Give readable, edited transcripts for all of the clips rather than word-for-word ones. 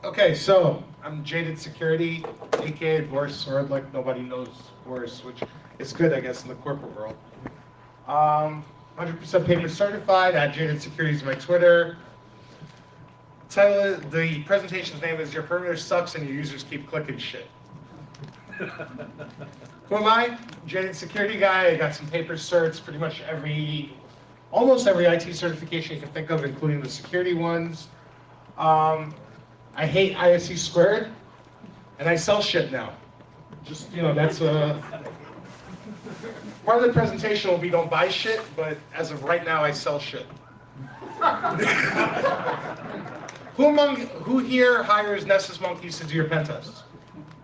Okay, so I'm Jaded Security, aka BorrisSverdlik. Nobody knows Boris, which is good, I guess, in the corporate world. 100% paper certified. Jaded Security is my Twitter. Title of the presentation's name is "Your Perimeter Sucks and Your Users Keep Clicking Shit." Who am I? Jaded Security guy. I got some paper certs, pretty much almost every IT certification you can think of, including the security ones. I hate ISC squared, and I sell shit now. Just, that's part of the presentation will be don't buy shit, but as of right now, I sell shit. Who here hires Nessus monkeys to do your pen tests?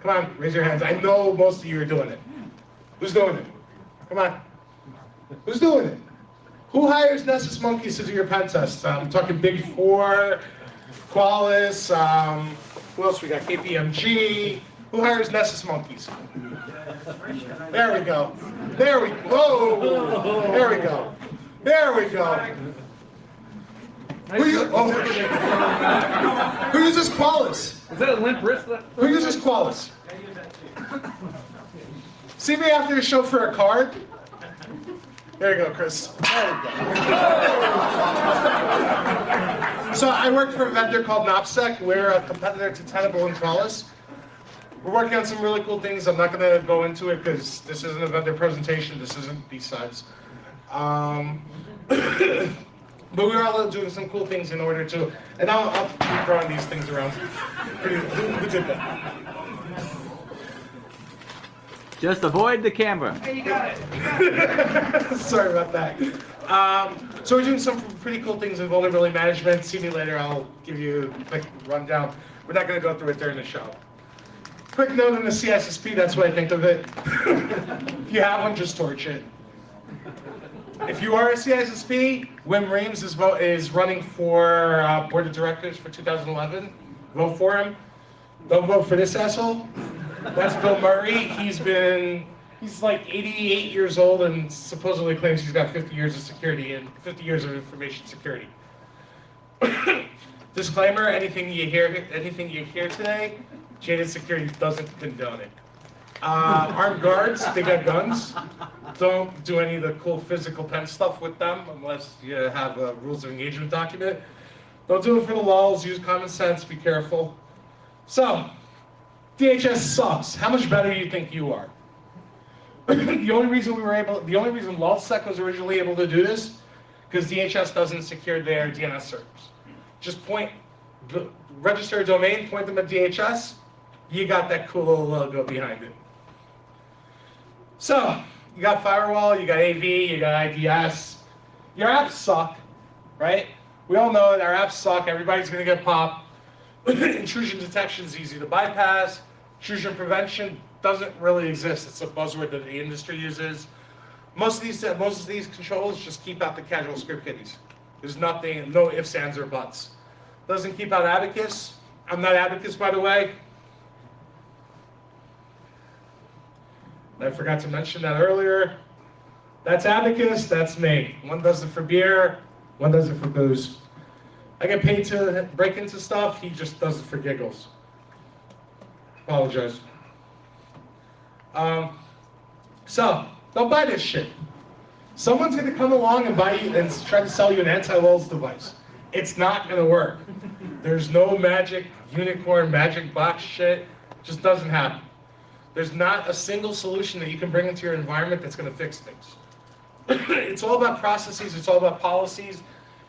Come on, raise your hands. I know most of you are doing it. Who's doing it? Come on. Who's doing it? Who hires Nessus monkeys to do your pen tests? I'm talking Big Four, Qualys, who else we got? KPMG. Who hires Nessus monkeys? There we go. There we go. Whoa. There we go. There we go. Who uses Qualys? Is that a limp wrist? Who uses Qualys? See me after the show for a card? There you go, Chris. There we go. So I work for a vendor called NopSec. We're a competitor to Tenable and Qualys. We're working on some really cool things. I'm not going to go into it because this isn't a vendor presentation. This isn't B-sides. But we're all doing some cool things in order to, and I'll keep throwing these things around. Who did that? Just avoid the camera. Hey, you got it. Sorry about that. So we're doing some pretty cool things in vulnerability management. See me later. I'll give you a quick rundown. We're not going to go through it during the show. Quick note on the CSSP. That's what I think of it. If you have one, just torch it. If you are a CISSP, Wim Reams is running for board of directors for 2011. Vote for him. Don't vote for this asshole. That's Bill Murray. He's like 88 years old and supposedly claims he's got 50 years of security and 50 years of information security. Disclaimer: anything you hear today, Jaded Security doesn't condone it. Armed guards, they got guns. Don't do any of the cool physical pen stuff with them unless you have a rules of engagement document. Don't do it for the lulz. Use common sense. Be careful. So, DHS sucks. How much better do you think you are? The only reason LulzSec was originally able to do this, because DHS doesn't secure their DNS servers. Just register a domain, point them at DHS. You got that cool little logo behind it. So, you got firewall, you got AV, you got IDS. Your apps suck, right? We all know that our apps suck. Everybody's going to get popped. Intrusion detection is easy to bypass. Intrusion prevention doesn't really exist. It's a buzzword that the industry uses. Most of these controls just keep out the casual script kiddies. There's nothing, no ifs, ands, or buts. Doesn't keep out Abacus. I'm not Abacus, by the way. I forgot to mention that earlier. That's Abacus, that's me. One does it for beer, one does it for booze. I get paid to break into stuff, he just does it for giggles. Apologize. So, don't buy this shit. Someone's gonna come along and buy you and try to sell you an anti-lulz device. It's not gonna work. There's no magic unicorn, magic box shit. It just doesn't happen. There's not a single solution that you can bring into your environment that's going to fix things. It's all about processes, it's all about policies.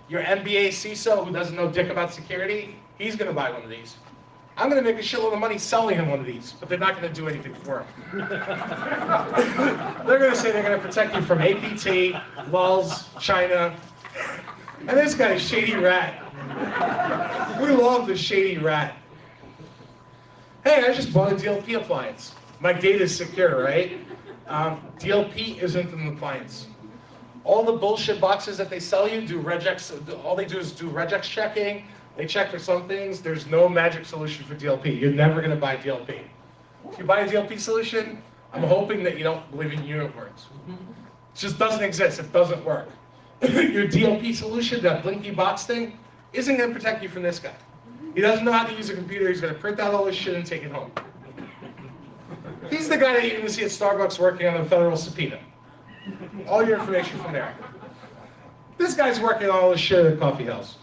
Your MBA CISO who doesn't know dick about security, he's going to buy one of these. I'm going to make a shitload of money selling him one of these, but they're not going to do anything for him. They're going to say they're going to protect you from APT, lulz, China, and this guy's Shady Rat. We love the Shady Rat. Hey, I just bought a DLP appliance. My data is secure, right? DLP isn't an appliance. All the bullshit boxes that they sell you do regex. All they do is do regex checking. They check for some things. There's no magic solution for DLP. You're never going to buy DLP. If you buy a DLP solution, I'm hoping that you don't believe in unicorns. It just doesn't exist. It doesn't work. Your DLP solution, that blinky box thing, isn't going to protect you from this guy. He doesn't know how to use a computer. He's going to print out all his shit and take it home. He's the guy that you're going to see at Starbucks working on a federal subpoena. All your information from there. This guy's working on all this shit at a coffee house.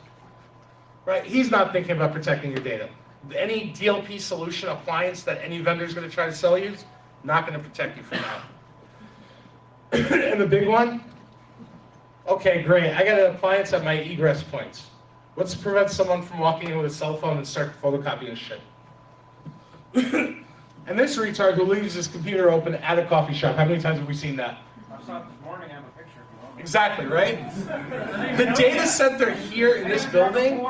Right? He's not thinking about protecting your data. Any DLP solution appliance that any vendor is going to try to sell you is not going to protect you from that. And the big one? Okay, great. I got an appliance at my egress points. What's to prevent someone from walking in with a cell phone and start photocopying shit? And this retard who leaves his computer open at a coffee shop. How many times have we seen that? I saw it this morning. I have a picture if you want. Exactly, right? The data center here in this building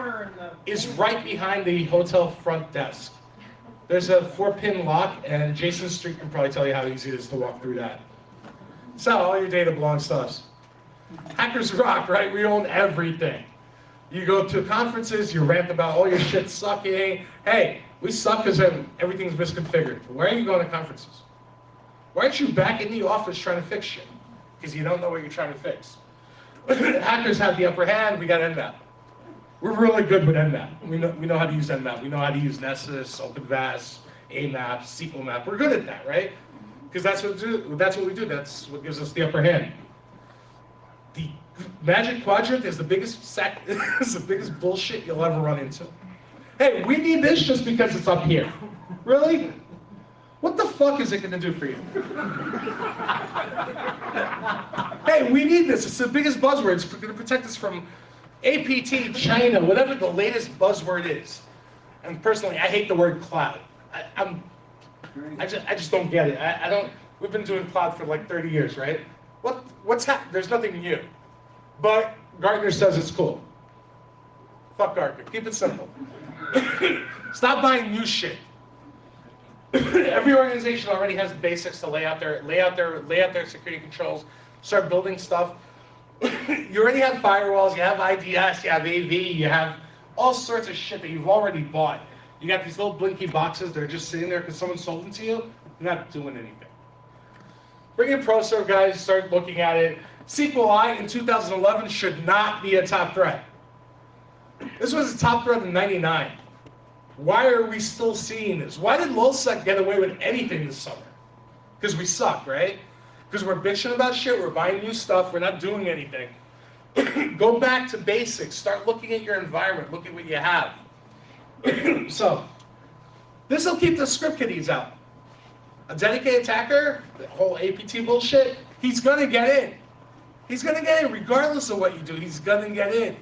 is right behind the hotel front desk. There's a 4-pin lock, and Jason Street can probably tell you how easy it is to walk through that. So all your data belongs to us. Hackers rock, right? We own everything. You go to conferences, you rant about all your shit sucking. Hey, we suck because everything's misconfigured. Why are you going to conferences? Why aren't you back in the office trying to fix shit? Because you don't know what you're trying to fix. Hackers have the upper hand, we got Nmap. We're really good with Nmap. We know how to use Nmap. We know how to use Nessus, OpenVAS, AMAP, SQL map. We're good at that, right? Because that's what we do. That's what gives us the upper hand. The Magic Quadrant is the biggest is the biggest bullshit you'll ever run into. Hey, we need this just because it's up here. Really? What the fuck is it going to do for you? Hey, we need this. It's the biggest buzzword. It's going to protect us from APT, China, whatever the latest buzzword is. And personally, I hate the word cloud. I just don't get it. I don't. We've been doing cloud for like 30 years, right? What's happening? There's nothing new. But Gartner says it's cool. Fuck Gartner. Keep it simple. Stop buying new shit. Every organization already has the basics to lay out their security controls, start building stuff. You already have firewalls, you have IDS, you have AV, you have all sorts of shit that you've already bought. You got these little blinky boxes that are just sitting there because someone sold them to you. You're not doing anything. Bring in ProServe, guys, start looking at it. SQLi in 2011 should not be a top threat. This was a top threat in '99. Why are we still seeing this? Why did LulzSec get away with anything this summer? Because we suck, right? Because we're bitching about shit, we're buying new stuff, we're not doing anything. Go back to basics, start looking at your environment, look at what you have. So, this will keep the script kiddies out. A dedicated attacker, the whole APT bullshit, he's gonna get in. He's gonna get in regardless of what you do, he's gonna get in.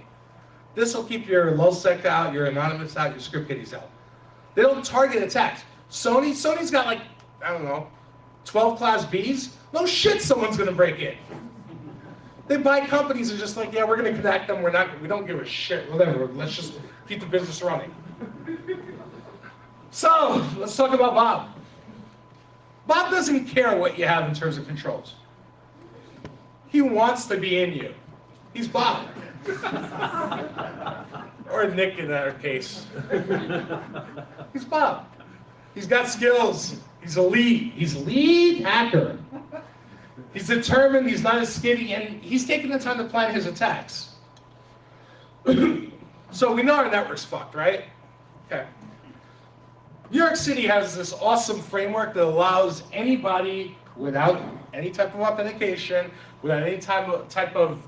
This will keep your LulzSec out, your Anonymous out, your script kiddies out. They don't target attacks. Sony's got like, I don't know, 12 class Bs. No shit someone's gonna break in. They buy companies and just like, yeah, we're gonna connect them, we don't give a shit, whatever, let's just keep the business running. So, let's talk about Bob. Bob doesn't care what you have in terms of controls. He wants to be in you. He's Bob. Or Nick in our case. He's Bob. He's got skills. He's elite. He's a lead hacker. He's determined, he's not as skitty, and he's taking the time to plan his attacks. So we know our network's fucked, right? Okay. New York City has this awesome framework that allows anybody without any type of authentication, without any type of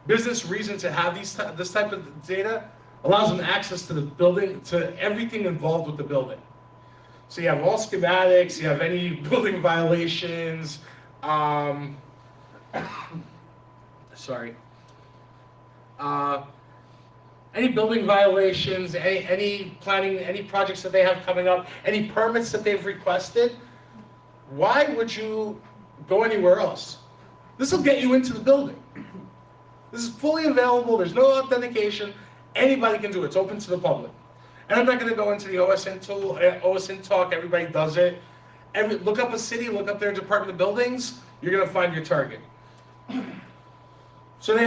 business reason to have this type of data, allows them access to the building, to everything involved with the building. So you have all schematics, you have any building violations, any building violations, any planning, any projects that they have coming up, any permits that they've requested. Why would you go anywhere else? This will get you into the building. This is fully available, there's no authentication, anybody can do it, it's open to the public. And I'm not gonna go into the OSINT talk, everybody does it. Look up a city, look up their Department of Buildings, you're gonna find your target. So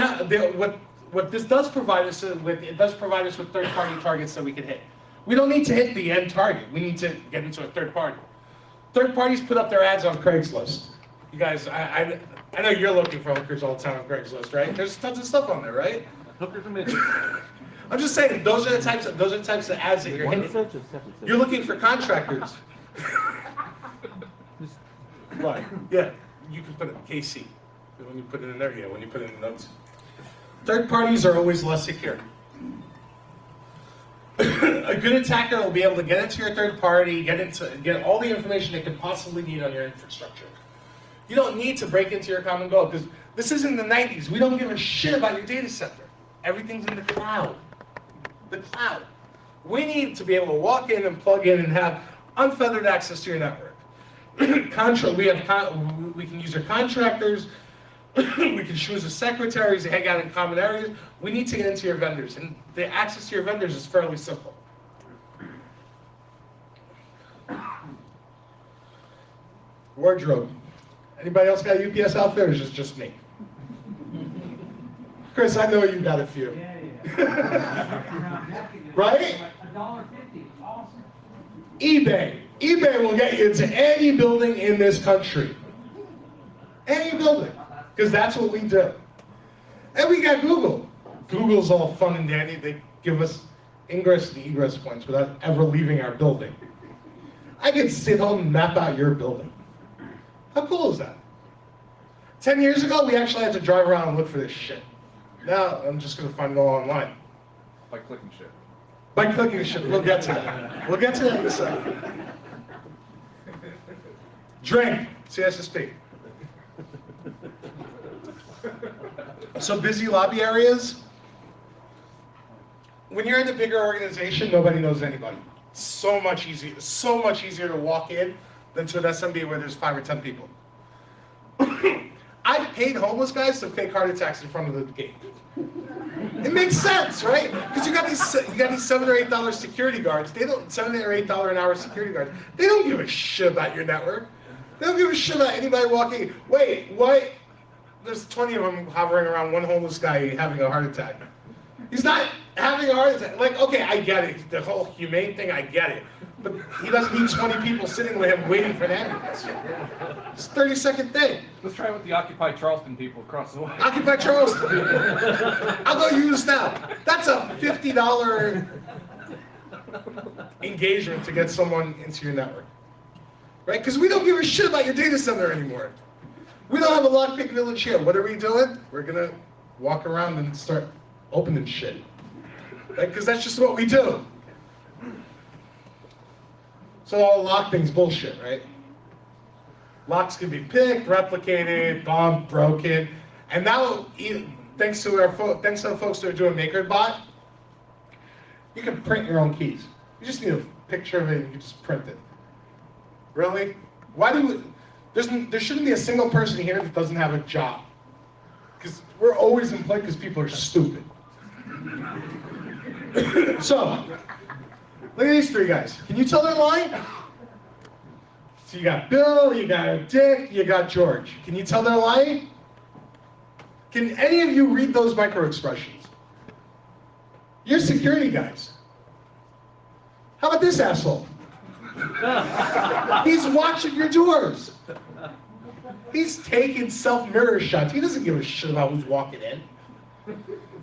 what this does provide us with, it does provide us with third-party targets that we can hit. We don't need to hit the end target, we need to get into a third party. Third parties put up their ads on Craigslist. You guys, I know you're looking for hookers all the time on Craigslist, right? There's tons of stuff on there, right? Hookers and midgets. I'm just saying, those are the types of ads that you're hitting. You're looking for contractors. Right, yeah, you can put it KC. When you put it in there, yeah, when you put it in the notes. Third parties are always less secure. A good attacker will be able to get into your third party, get all the information they could possibly need on your infrastructure. You don't need to break into your common goal, because this isn't the 90s. We don't give a shit about your data center. Everything's in the cloud. The cloud. We need to be able to walk in and plug in and have unfettered access to your network. We can use your contractors. We can choose the secretaries to hang out in common areas. We need to get into your vendors, and the access to your vendors is fairly simple. Wardrobe. Anybody else got a UPS outfit, or is it just me? Chris, I know you got a few. Right? $1.50, awesome. eBay. eBay will get you into any building in this country. Any building. Because that's what we do. And we got Google. Google's all fun and dandy. They give us ingress and egress points without ever leaving our building. I can sit home and map out your building. How cool is that? 10 years ago, we actually had to drive around and look for this shit. Now, I'm just going to find it all online. By clicking shit. By clicking shit. We'll get to that. We'll get to that in a second. Drink. CSSP. So busy lobby areas. When you're in a bigger organization, nobody knows anybody. So much easier to walk in than to an SMB where there's 5 or 10 people. I've paid homeless guys to fake heart attacks in front of the gate. It makes sense, right? Because you got these $7 or $8 security guards. They don't $7 or $8 an hour security guards. They don't give a shit about your network. They don't give a shit about anybody walking. Wait, what? There's 20 of them hovering around one homeless guy having a heart attack. He's not having a heart attack. Like, okay, I get it. The whole humane thing, I get it. But he doesn't need 20 people sitting with him waiting for an ambulance. It's a 30-second thing. Let's try it with the Occupy Charleston people across the way. Occupy Charleston. I'll go use that. That's a $50 engagement to get someone into your network. Right? Because we don't give a shit about your data center anymore. We don't have a lockpick village here. What are we doing? We're going to walk around and start opening shit. Right? Because that's just what we do. So all lock things bullshit, right? Locks can be picked, replicated, bombed, broken, and now, thanks to the folks that are doing MakerBot, you can print your own keys. You just need a picture of it, and you can just print it. Really? Why do there shouldn't be a single person here that doesn't have a job? Because we're always employed because people are stupid. So, look at these 3 guys. Can you tell they're lying? So you got Bill, you got Dick, you got George. Can you tell they're lying? Can any of you read those micro-expressions? You're security guys. How about this asshole? He's watching your doors. He's taking self-mirror shots. He doesn't give a shit about who's walking in.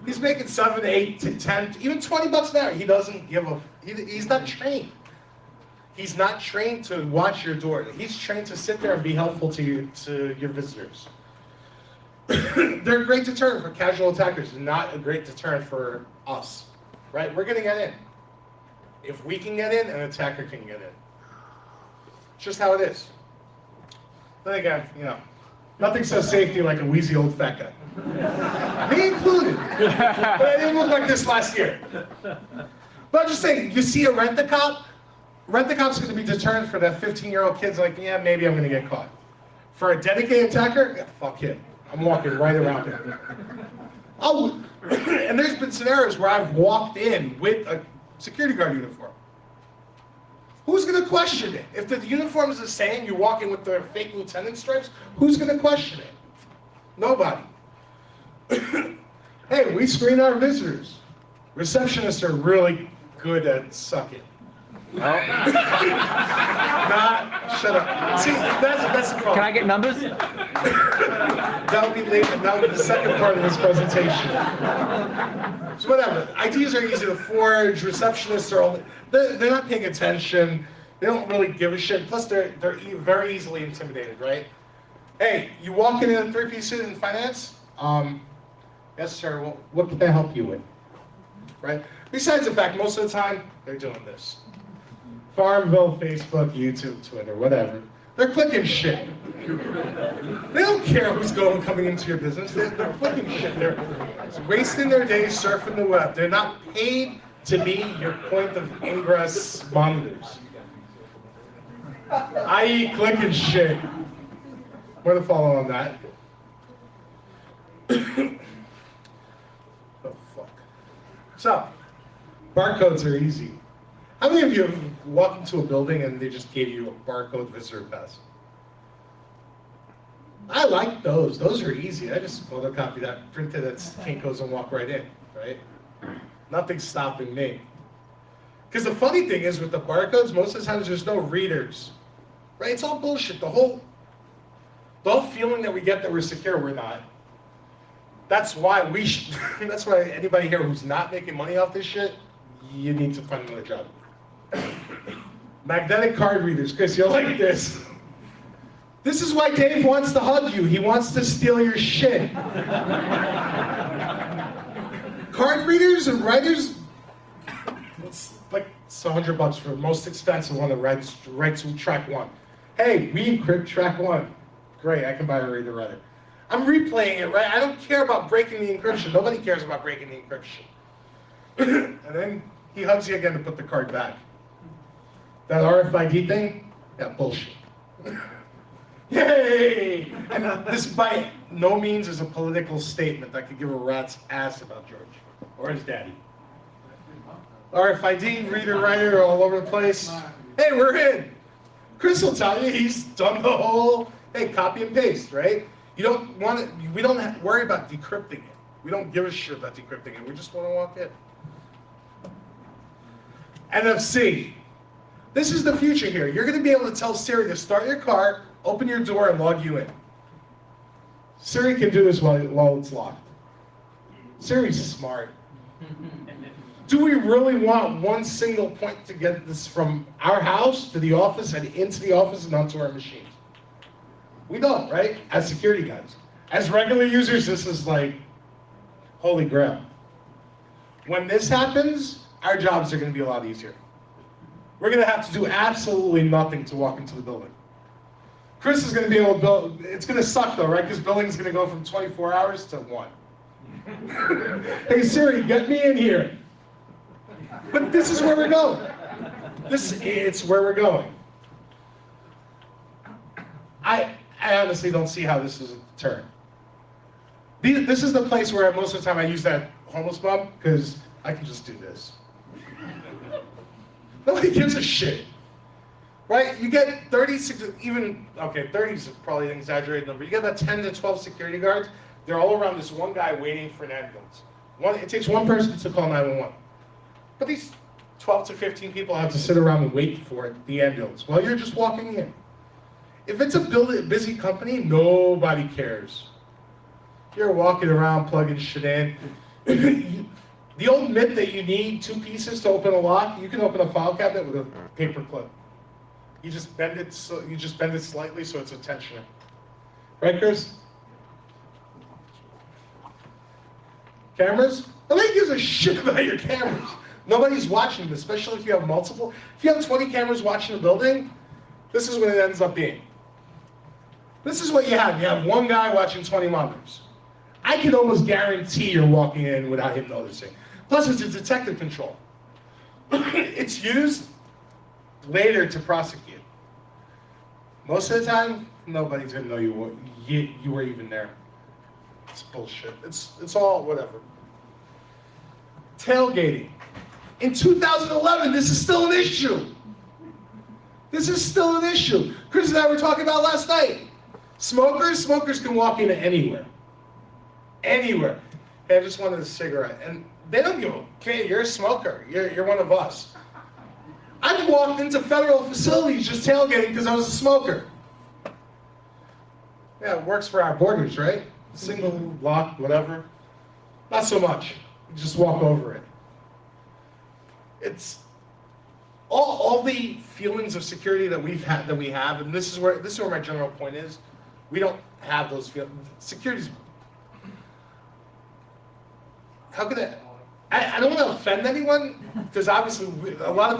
He's making 7, 8 to 10, even $20 an hour. He doesn't give a. He's not trained. He's not trained to watch your door. He's trained to sit there and be helpful to your visitors. They're a great deterrent for casual attackers, not a great deterrent for us. Right? We're gonna get in. If we can get in, an attacker can get in. It's just how it is. Then again, nothing says safety like a wheezy old fat guy. Me included. But I didn't look like this last year. But I'm just saying, you see a rent-a-cop? Rent-a-cop's going to be deterrent for that 15-year-old kid's like, yeah, maybe I'm going to get caught. For a dedicated attacker, yeah, fuck him. I'm walking right around him. And there's been scenarios where I've walked in with a security guard uniform. Who's going to question it? If the uniform is the same, you walk in with the fake lieutenant stripes, who's going to question it? Nobody. Hey, we screen our visitors. Receptionists are really good at sucking. Shut up. See, that's the problem. Can I get numbers? That would be later. That would be the second part of this presentation. So whatever. IDs are easy to forge. Receptionists are only, they're not paying attention. They don't really give a shit. Plus, they're very easily intimidated, right? Hey, you walk in a three-piece suit in finance? Yes, sir. Well, what can I help you with? Right? Besides the fact, most of the time, they're doing this. Farmville, Facebook, YouTube, Twitter, whatever. They're clicking shit. They don't care who's coming into your business. They're clicking shit. They're wasting their days surfing the web. They're not paid to be your point of ingress monitors. I.e. clicking shit. More to follow on that. Oh, fuck. So, barcodes are easy. How many of you have walked into a building and they just gave you a barcode visitor pass? I like those. Those are easy. I just photocopy that, print it at Kinko's and walk right in, right? Nothing's stopping me. Because the funny thing is with the barcodes, most of the times there's no readers, right? It's all bullshit. The whole feeling that we get that we're secure, we're not. That's why that's why anybody here who's not making money off this shit, you need to find another job. Magnetic card readers. Chris, you'll like this. This is why Dave wants to hug you. He wants to steal your shit. Card readers and writers, it's like $100 for the most expensive one that writes track 1. Hey, we encrypt track 1. Great, I can buy a reader writer. I'm replaying it, right? I don't care about breaking the encryption. Nobody cares about breaking the encryption. And then he hugs you again to put the card back. That RFID thing? Yeah, bullshit. Yay! And this by no means is a political statement that could give a rat's ass about George or his daddy. RFID, reader, writer, all over the place. Hey, we're in. Chris will tell you he's done the whole, hey, copy and paste, right? You don't want it, we don't have to worry about decrypting it. We don't give a shit about decrypting it. We just want to walk in. NFC. This is the future here. You're going to be able to tell Siri to start your car, open your door, and log you in. Siri can do this while it's locked. Siri's smart. Do we really want one single point to get this from our house to the office and into the office and onto our machines? We don't, right? As security guys. As regular users, this is like holy grail. When this happens, our jobs are going to be a lot easier. We're going to have to do absolutely nothing to walk into the building. Chris is going to be able to build, it's going to suck though, right? Because building's going to go from 24 hours to 1. Hey Siri, get me in here. But this is where we're going. It's where we're going. I honestly don't see how this is a deterrent. This is the place where most of the time I use that homeless bum, because I can just do this. Nobody gives a shit, right? You get 30 is probably an exaggerated number. You get about 10 to 12 security guards. They're all around this one guy waiting for an ambulance. It takes one person to call 911. But these 12 to 15 people have to sit around and wait for the ambulance while you're just walking in. If it's a busy company, nobody cares. You're walking around plugging shit in. The old myth that you need 2 pieces to open a lock, you can open a file cabinet with a paper clip. You just bend it slightly so it's a tensioner. Right, Chris? Cameras? Nobody gives a shit about your cameras. Nobody's watching them, especially if you have multiple. If you have 20 cameras watching a building, this is what it ends up being. This is what you have. You have one guy watching 20 monitors. I can almost guarantee you're walking in without him noticing. Plus, it's a detective control. It's used later to prosecute. Most of the time, nobody's gonna know you were even there. It's bullshit. It's all whatever. Tailgating. In 2011, this is still an issue. This is still an issue. Chris and I were talking about last night. Smokers can walk into anywhere. Anywhere. Hey, I just wanted a cigarette. And they don't give a okay, you're a smoker. You're one of us. I've walked into federal facilities just tailgating because I was a smoker. Yeah, it works for our borders, right? Single lock, whatever. Not so much. You just walk over it. It's all the feelings of security that we have, and this is where my general point is. We don't have those feelings. Security's. How could I don't want to offend anyone, because obviously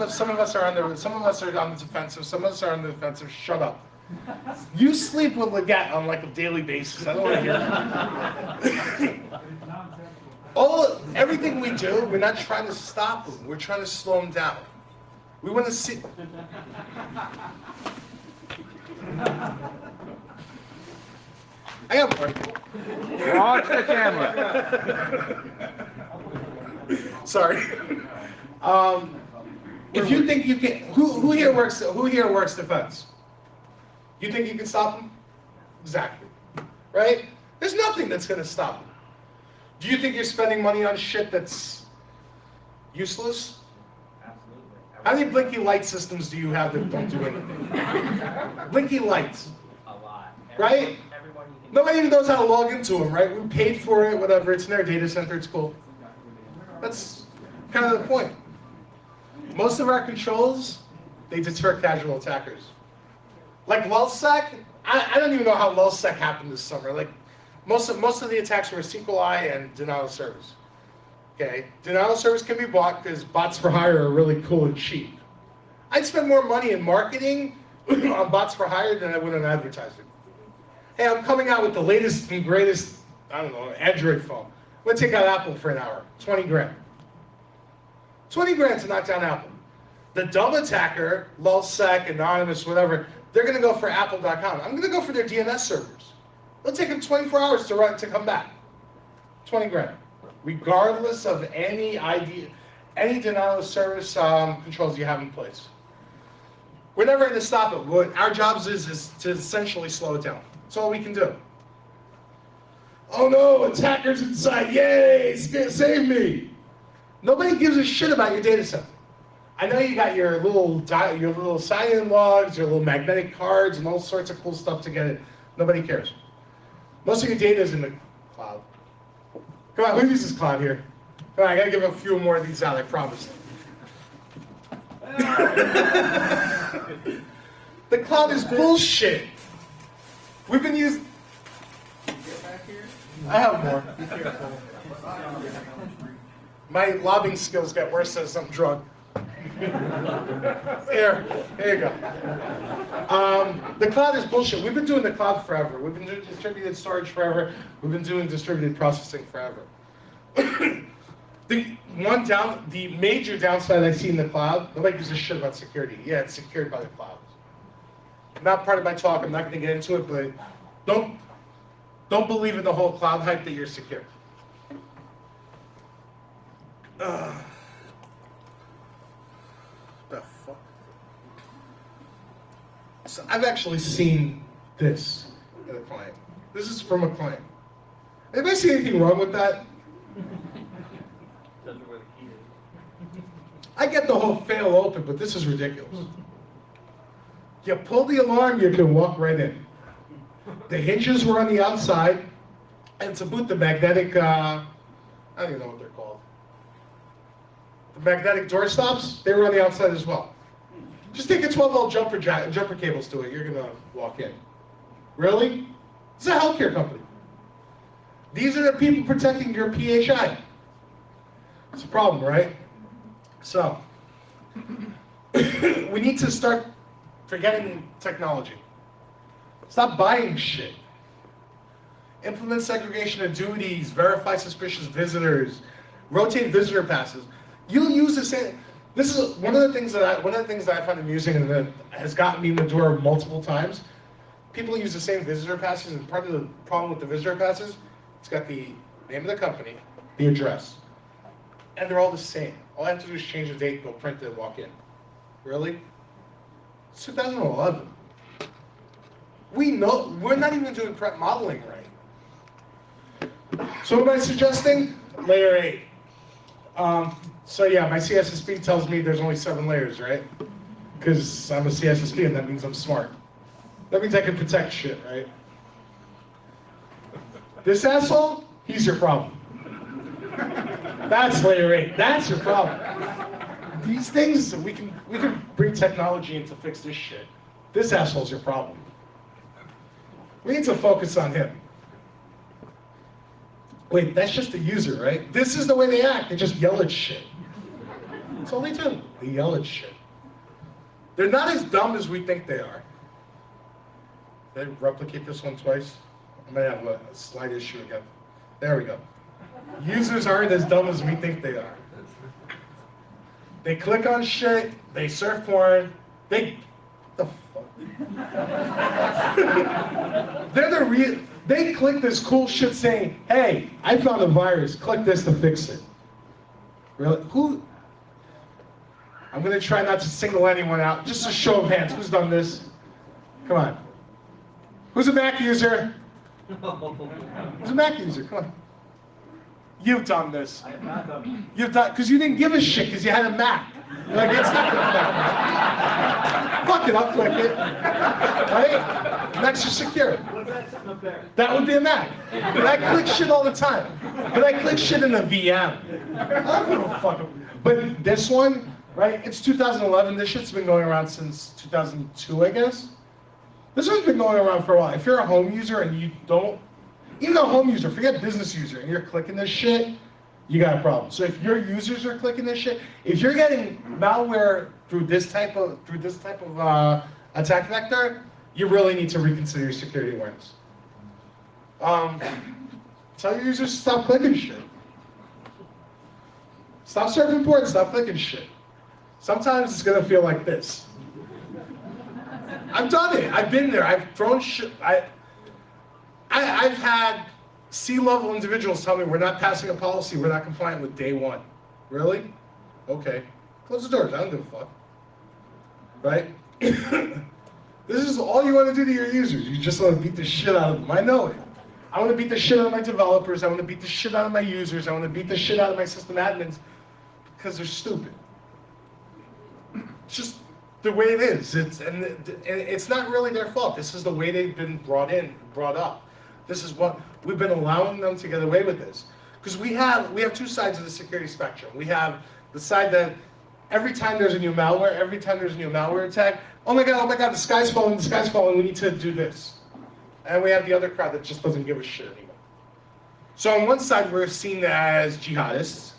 some of us are on the defensive, some of us are on the defensive. Shut up. You sleep with Leggett on like a daily basis. I don't want to hear it. Everything we do, we're not trying to stop them. We're trying to slow them down. We want to see. I got more. Watch the camera. Sorry. If you think you can, who here works defense? You think you can stop them? Exactly. Right? There's nothing that's going to stop them. Do you think you're spending money on shit that's useless? Absolutely. How many blinky light systems do you have that don't do anything? Blinky lights. A lot. Right? Everyone you can. Nobody even knows how to log into them, right? We paid for it, whatever. It's in their data center. It's cool. That's kind of the point. Most of our controls, they deter casual attackers. Like LulzSec, I don't even know how LulzSec happened this summer. Like most of the attacks were SQLi and denial of service. Okay, denial of service can be bought because bots for hire are really cool and cheap. I'd spend more money in marketing on bots for hire than I would on advertising. Hey, I'm coming out with the latest and greatest, I don't know, Android phone. Let's take out Apple for an hour. 20 grand. 20 grand to knock down Apple. The dumb attacker, LulzSec, Anonymous, whatever, they're going to go for Apple.com. I'm going to go for their DNS servers. It'll take them 24 hours to come back. 20 grand. Regardless of any denial of service controls you have in place. We're never going to stop it. What our job is to essentially slow it down. That's all we can do. Oh no, attackers inside, yay, save me. Nobody gives a shit about your data center. I know you got your little sign-in logs, your little magnetic cards, and all sorts of cool stuff to get it. Nobody cares. Most of your data is in the cloud. Come on, who uses cloud here? Come on, I gotta give a few more of these out, I promise. The cloud is bullshit. We've been using. I have more. My lobbying skills get worse as I'm drunk. Here you go. The cloud is bullshit. We've been doing the cloud forever. We've been doing distributed storage forever. We've been doing distributed processing forever. The major downside I see in the cloud, nobody gives a shit about security. Yeah, it's secured by the cloud. Not part of my talk, I'm not going to get into it, but don't believe in the whole cloud hype that you're secure. The fuck? So I've actually seen this in a client. This is from a client. Anybody see anything wrong with that? I get the whole fail open, but this is ridiculous. You pull the alarm, you can walk right in. The hinges were on the outside, and to boot the magnetic, I don't even know what they're called. The magnetic door stops, they were on the outside as well. Just take a 12-volt jumper cables to it, you're gonna walk in. Really? It's a healthcare company. These are the people protecting your PHI. It's a problem, right? So, we need to start forgetting technology. Stop buying shit. Implement segregation of duties, verify suspicious visitors, rotate visitor passes. You'll use the same. This is one of the things that I find amusing and that has gotten me in the door multiple times. People use the same visitor passes, and part of the problem with the visitor passes, it's got the name of the company, the address, and they're all the same. All I have to do is change the date, go print it, and walk in. Really? It's 2011. We know we're not even doing prep modeling right. So what am I suggesting? Layer 8. So yeah, my CSSP tells me there's only 7 layers, right? Because I'm a CSSP and that means I'm smart. That means I can protect shit, right? This asshole, he's your problem. That's layer 8. That's your problem. These things, we can bring technology in to fix this shit. This asshole's your problem. We need to focus on him. Wait, that's just the user, right? This is the way they act. They just yell at shit. That's all they do. They yell at shit. They're not as dumb as we think they are. Did I replicate this one twice? I might have a slight issue again. There we go. Users aren't as dumb as we think they are. They click on shit, they surf porn, the fuck? They click this cool shit saying, hey, I found a virus, click this to fix it. Really? Who? I'm gonna try not to single anyone out. Just a show of hands, who's done this? Come on. Who's a Mac user? Who's a Mac user? Come on. You've done this. I have not done You've done, because you didn't give a shit because you had a Mac. You're like, it's not gonna affect me. Fuck it, I'll click it. Right? Macs are secure. What's that sitting up there? That would be a Mac. But I click shit all the time. But I click shit in a VM. I don't give a fuck. But this one, right? It's 2011. This shit's been going around since 2002, I guess. This one's been going around for a while. If you're a home user and you don't, even a home user, forget business user, and you're clicking this shit, you got a problem. So if your users are clicking this shit, if you're getting malware through this type of attack vector, you really need to reconsider your security awareness. Tell your users to stop clicking shit. Stop surfing porn, stop clicking shit. Sometimes it's gonna feel like this. I've done it. I've been there. I've thrown shit. I've had C-level individuals tell me we're not passing a policy, we're not compliant with day 1. Really? Okay. Close the doors. I don't give a fuck. Right? This is all you want to do to your users. You just want to beat the shit out of them. I know it. I want to beat the shit out of my developers. I want to beat the shit out of my users. I want to beat the shit out of my system admins because they're stupid. It's just the way it is. It's not really their fault. This is the way they've been brought up. This is what we've been allowing them to get away with this. Because we have 2 sides of the security spectrum. We have the side that every time there's a new malware, every time there's a new malware attack, oh my god, the sky's falling, we need to do this. And we have the other crowd that just doesn't give a shit anymore. So on one side, we're seen as jihadists.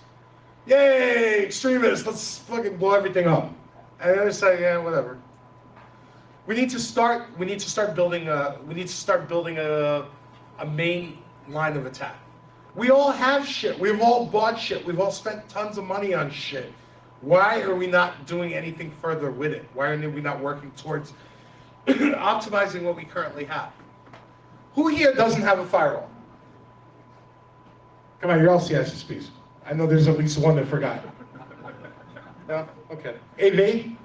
Yay, extremists, let's fucking blow everything up. And the other side, yeah, whatever. We need to start building a main line of attack. We all have shit. We've all bought shit. We've all spent tons of money on shit. Why are we not doing anything further with it? Why are we not working towards optimizing what we currently have? Who here doesn't have a firewall? Come on, you're all CISSPs. I know there's at least one that forgot. No? Okay. AV?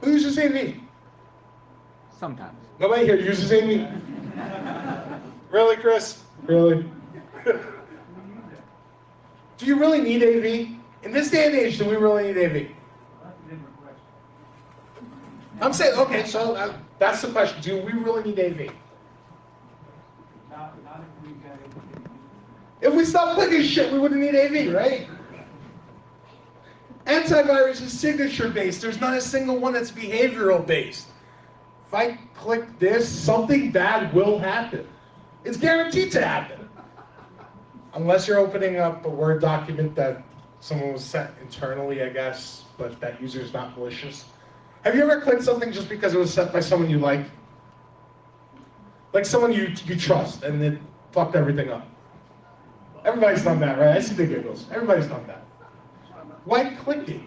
Who uses AV? Sometimes. Nobody here uses AV? Really, Chris? Really? Do you really need AV? In this day and age, do we really need AV? I'm saying, okay, so that's the question. Do we really need AV? If we stop clicking shit, we wouldn't need AV, right? Antivirus is signature-based. There's not a single one that's behavioral-based. If I click this, something bad will happen. It's guaranteed to happen. Unless you're opening up a Word document that someone was set internally, I guess, but that user is not malicious. Have you ever clicked something just because it was set by someone you like? Like someone you trust, and it fucked everything up. Everybody's done that, right? I see the giggles. Everybody's done that. Why clicking?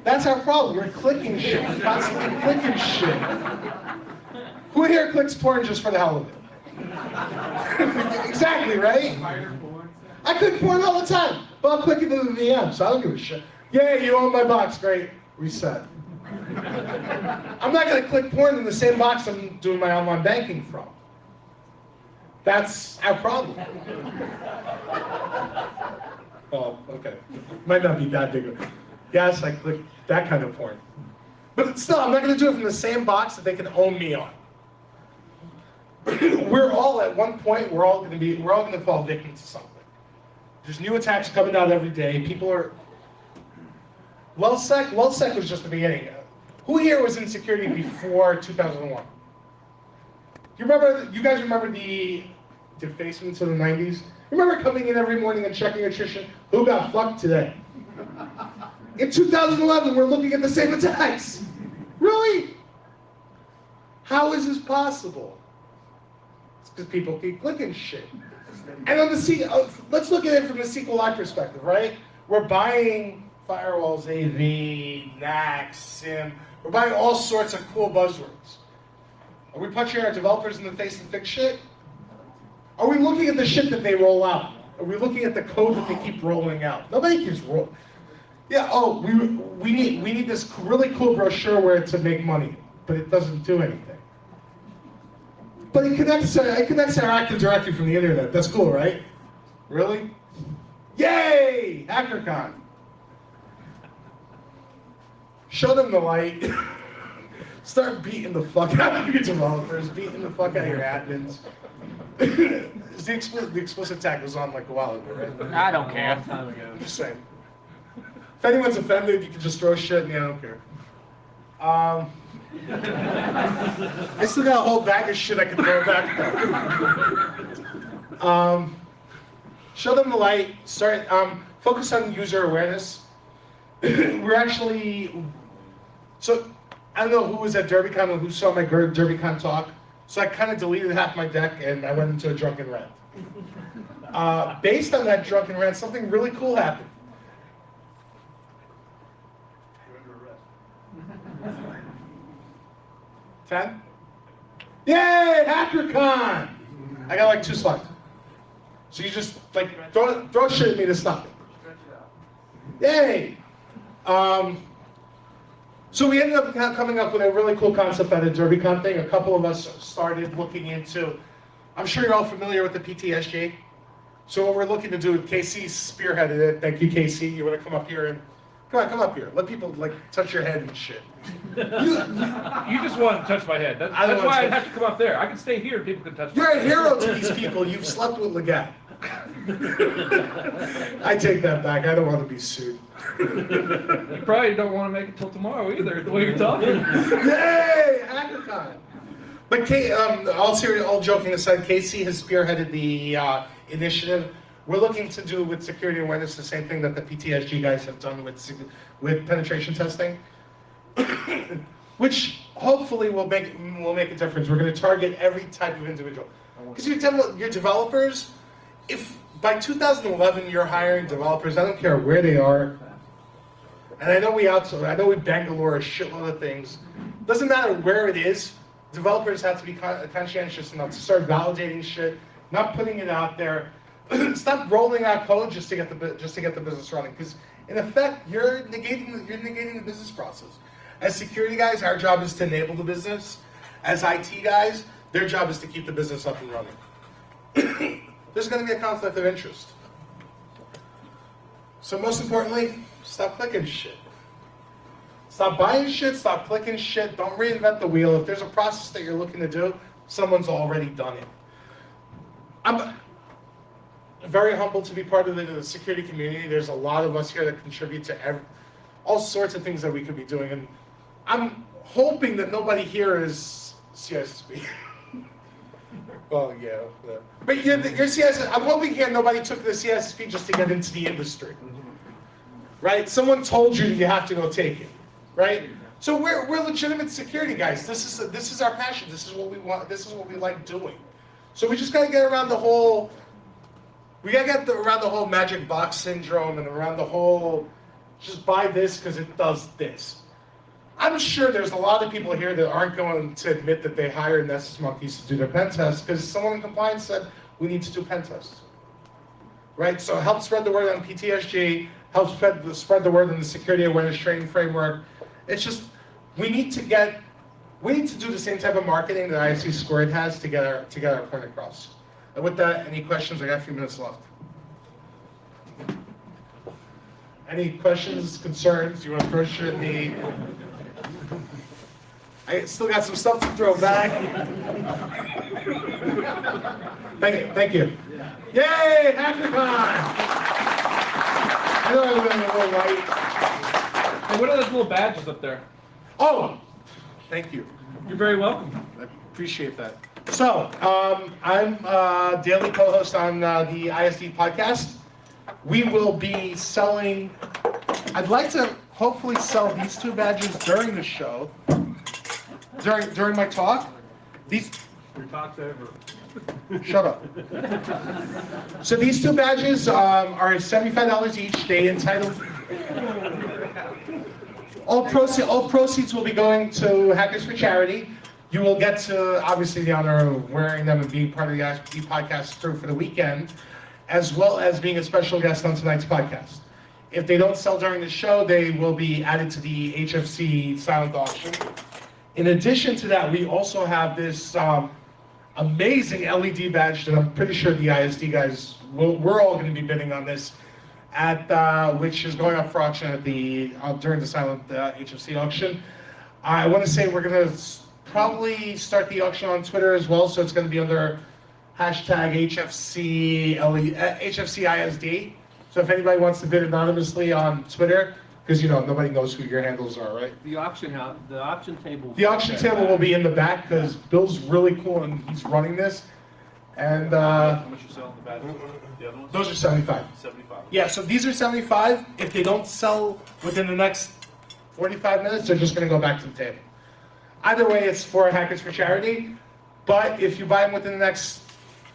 That's our problem. We're clicking shit. We're constantly clicking shit. Who here clicks porn just for the hell of it? Exactly, right? I click porn all the time, but I'll click it to the VM, so I don't give a shit. Yeah, you own my box, great. Reset. I'm not gonna click porn in the same box I'm doing my online banking from. That's our problem. Oh, okay. Might not be that big. Yes, I click that kind of porn. But still, I'm not going to do it from the same box that they can own me on. We're all at one point. We're all going to fall victim to something. There's new attacks coming out every day. People are. WellSec was just the beginning. Who here was in security before 2001? You guys remember the defacements of the 90s? You remember coming in every morning and checking attrition? Who got fucked today? In 2011, we're looking at the same attacks. Really? How is this possible? It's because people keep clicking shit. And on the let's look at it from the SQLi perspective, right? We're buying firewalls, AV, NAC, SIM. We're buying all sorts of cool buzzwords. Are we punching our developers in the face to fix shit? Are we looking at the shit that they roll out? Are we looking at the code that they keep rolling out? Nobody keeps rolling. Yeah, oh, we need this really cool brochure where to make money, but it doesn't do anything. But it connects our Active Directory from the internet. That's cool, right? Really? Yay! HackerCon. Show them the light. Start beating the fuck out of your developers, beating the fuck out of your admins. The explicit tag was on like a while ago, right? I don't care. I'm just saying. If anyone's offended, you can just throw shit at me, I don't care. I still got a whole bag of shit I can throw back. Show them the light, start, focus on user awareness. We're actually, so I don't know who was at DerbyCon or who saw my DerbyCon talk, so I kind of deleted half my deck and I went into a drunken rant. Based on that drunken rant, something really cool happened. 10? Yay, HackerCon! I got like 2 slides. So you just like throw shit at me to stop it. Yay! So we ended up coming up with a really cool concept at a DerbyCon thing. A couple of us started looking into, I'm sure you're all familiar with the PTSG. So what we're looking to do, Casey spearheaded it. Thank you, Casey. You want to come up here and, come up here. Let people like touch your head and shit. You just want to touch my head. That's why I have to come up there. I can stay here and people can touch my head. You're a hero to these people. You've slept with Legat. I take that back. I don't want to be sued. You probably don't want to make it till tomorrow either, the way you're talking. Yay! HackerCon! But all joking aside, Casey has spearheaded the initiative. We're looking to do with security awareness the same thing that the PTSG guys have done with penetration testing, which hopefully will make a difference. We're going to target every type of individual. Because your developers, if by 2011 you're hiring developers, I don't care where they are, and I know we Bangalore a shitload of things. Doesn't matter where it is. Developers have to be conscientious enough to start validating shit, not putting it out there. Stop rolling out code just to get the business running. Because in effect, you're negating the business process. As security guys, our job is to enable the business. As IT guys, their job is to keep the business up and running. There's going to be a conflict of interest. So most importantly, stop clicking shit. Stop buying shit, stop clicking shit, don't reinvent the wheel. If there's a process that you're looking to do, someone's already done it. I'm very humbled to be part of the security community. There's a lot of us here that contribute to all sorts of things that we could be doing. And I'm hoping that nobody here is CSSP. Well, yeah. But your CSSP, I'm hoping here nobody took the CSSP just to get into the industry. Right? Someone told you you have to go take it. Right? So we're legitimate security guys. This is our passion. This is what we want. This is what we like doing. So we just gotta get around the whole. We gotta get around the whole magic box syndrome and around the whole. Just buy this because it does this. I'm sure there's a lot of people here that aren't going to admit that they hired Nessus monkeys to do their pen tests because someone in compliance said we need to do pen tests. Right? So help spread the word on PTSG. Help spread the word on the security awareness training framework. It's just, we need to do the same type of marketing that ISC Squared has to get our point across. And with that, any questions? I got a few minutes left. Any questions, concerns? You want to throw shit at me? I still got some stuff to throw back. Thank you. Yay, HackerCon! I know I went a little light. Hey, what are those little badges up there? Oh, thank you. You're very welcome. I appreciate that. So, I'm daily co-host on the ISD podcast. We will be selling, I'd like to hopefully sell these two badges during the show, during my talk. These, Your talk's over. shut up. So these two badges are $75 each. They entitled, all proceeds will be going to Hackers for Charity. You will get to, obviously, the honor of wearing them and being part of the ISD podcast crew for the weekend, as well as being a special guest on tonight's podcast. If they don't sell during the show, they will be added to the HFC silent auction. In addition to that, we also have this amazing LED badge that I'm pretty sure the ISD guys, we're all going to be bidding on this, which is going up for auction at during the silent HFC auction. I want to say we're going to probably start the auction on Twitter as well, so it's going to be under hashtag HFCISD. So if anybody wants to bid anonymously on Twitter, because nobody knows who your handles are, right? The auction table. The auction table will be in the back because Bill's really cool and he's running this. And How much you selling the badges? The other ones? those are 75. 75. Yeah, so these are 75. If they don't sell within the next 45 minutes, they're just going to go back to the table. Either way, it's for Hackers for Charity. But if you buy them within the next,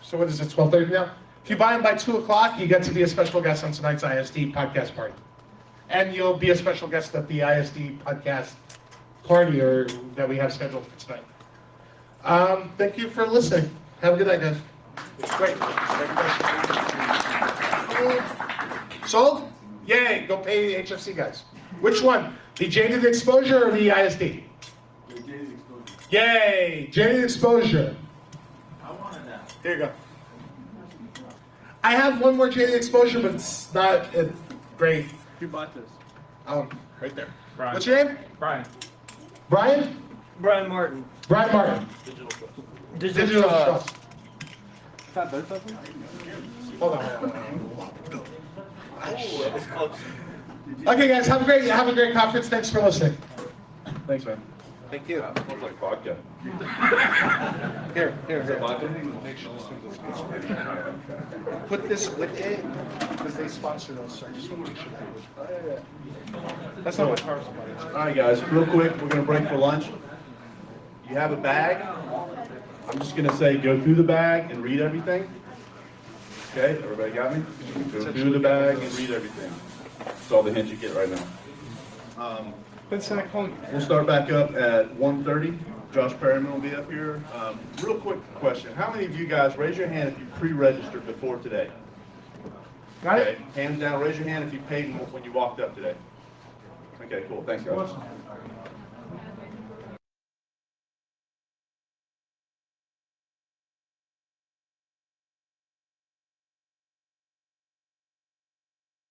so what is it, 12:30 now? If you buy them by 2 o'clock, you get to be a special guest on tonight's ISD podcast party. And you'll be a special guest at the ISD podcast party that we have scheduled for tonight. Thank you for listening. Have a good night, guys. Great. Sold? Yay, go pay the HFC guys. Which one? The Jaded Exposure or the ISD? Yay, Jaded Exposure. I want it now. Here you go. I have one more Jaded Exposure, but it's not great. Who bought this? Right there. Brian. What's your name? Brian. Brian? Brian Martin. Brian Martin. Digital Trust. Digital Trust. Got both of them? Hold on. Oh, that was close. Okay, guys, have a great conference. Thanks for listening. Thanks, man. Thank you. That smells like vodka. Here. Vodka? Make sure this one doesn't. Put this with it because they sponsor those, so I just want to make sure that. That's not what cars are. All right, guys, real quick, we're going to break for lunch. You have a bag. I'm just going to say go through the bag and read everything. Okay, everybody got me? Go through the bag and read everything. That's all the hints you get right now. We'll start back up at 1:30. Josh Perryman will be up here. Real quick question. How many of you guys, raise your hand if you pre-registered before today? Got Okay, it? hands down, raise your hand if you paid when you walked up today. Okay, cool, thanks guys.